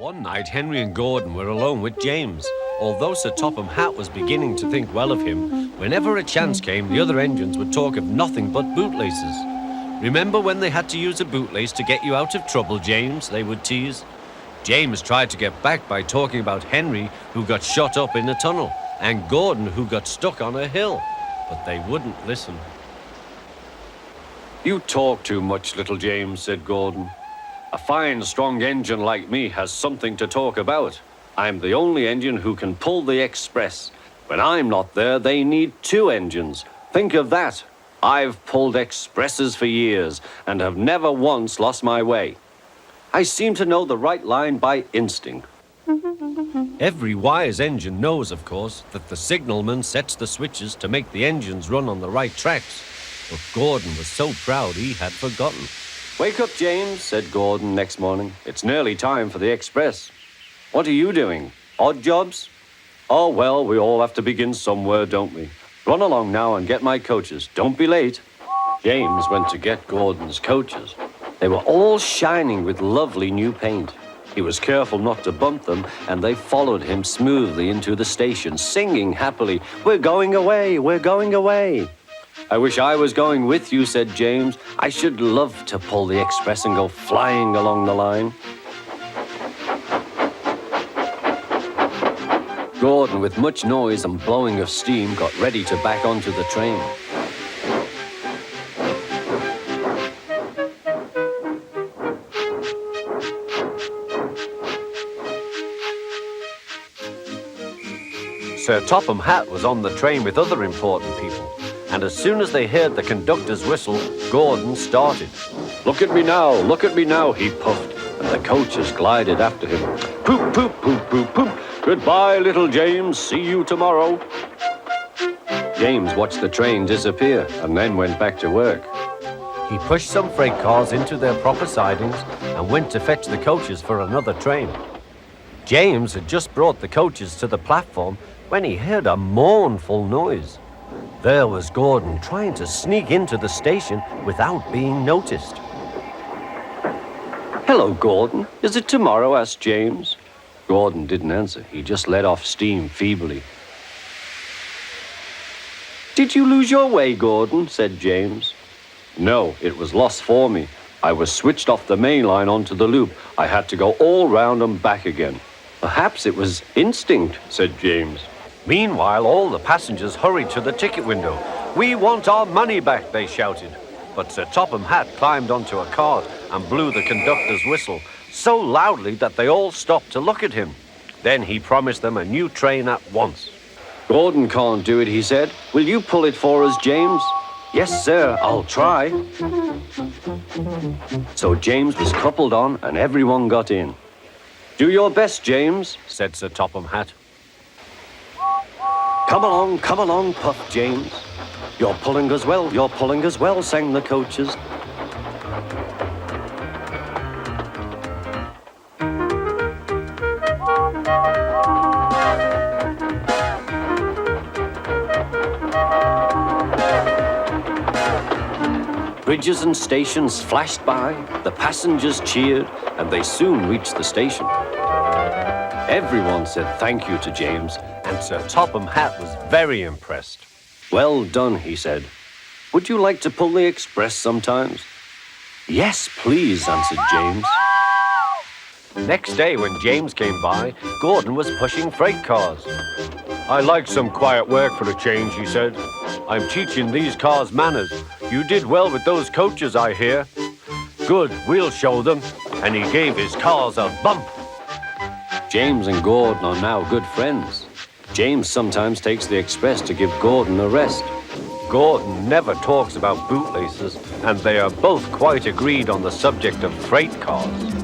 One night, Henry and Gordon were alone with James. Although Sir Topham Hatt was beginning to think well of him, whenever a chance came, the other engines would talk of nothing but bootlaces. Remember when they had to use a bootlace to get you out of trouble, James? They would tease. James tried to get back by talking about Henry, who got shot up in a tunnel, and Gordon, who got stuck on a hill. But they wouldn't listen. "You talk too much, little James," said Gordon. "A fine, strong engine like me has something to talk about. I'm the only engine who can pull the express. When I'm not there, they need two engines. Think of that. I've pulled expresses for years and have never once lost my way. I seem to know the right line by instinct." Every wise engine knows, of course, that the signalman sets the switches to make the engines run on the right tracks. But Gordon was so proud he had forgotten. "Wake up, James," said Gordon next morning. "It's nearly time for the express." "What are you doing? Odd jobs?" "Oh, well, we all have to begin somewhere, don't we? Run along now and get my coaches. Don't be late." James went to get Gordon's coaches. They were all shining with lovely new paint. He was careful not to bump them, and they followed him smoothly into the station, singing happily, "We're going away, we're going away." "I wish I was going with you," said James. "I should love to pull the express and go flying along the line." Gordon, with much noise and blowing of steam, got ready to back onto the train. Sir Topham Hatt was on the train with other important people, and as soon as they heard the conductor's whistle, Gordon started. Look at me now," he puffed, and the coaches glided after him. "Poop, poop, poop, poop, poop. Goodbye, little James. See you tomorrow." James watched the train disappear and then went back to work. He pushed some freight cars into their proper sidings and went to fetch the coaches for another train. James had just brought the coaches to the platform when he heard a mournful noise. There was Gordon trying to sneak into the station without being noticed. "Hello, Gordon. Is it tomorrow?" asked James. Gordon didn't answer. He just let off steam feebly. "Did you lose your way, Gordon?" said James. "No, it was lost for me. I was switched off the main line onto the loop. I had to go all round and back again." "Perhaps it was instinct," said James. Meanwhile, all the passengers hurried to the ticket window. "We want our money back," they shouted. But Sir Topham Hatt climbed onto a cart and blew the conductor's whistle so loudly that they all stopped to look at him. Then he promised them a new train at once. "Gordon can't do it," he said. "Will you pull it for us, James?" "Yes, sir, I'll try." So James was coupled on and everyone got in. "Do your best, James," said Sir Topham Hatt. Come along, puffed James. You're pulling as well, sang the coaches. Bridges and stations flashed by, the passengers cheered, and they soon reached the station. Everyone said thank you to James, and Sir Topham Hatt was very impressed. "Well done," he said. "Would you like to pull the express sometimes?" "Yes, please," answered James. Next day, when James came by, Gordon was pushing freight cars. "I like some quiet work for a change," he said. "I'm teaching these cars manners. You did well with those coaches, I hear." "Good, we'll show them." And he gave his cars a bump. James and Gordon are now good friends. James sometimes takes the express to give Gordon a rest. Gordon never talks about bootlaces, and they are both quite agreed on the subject of freight cars.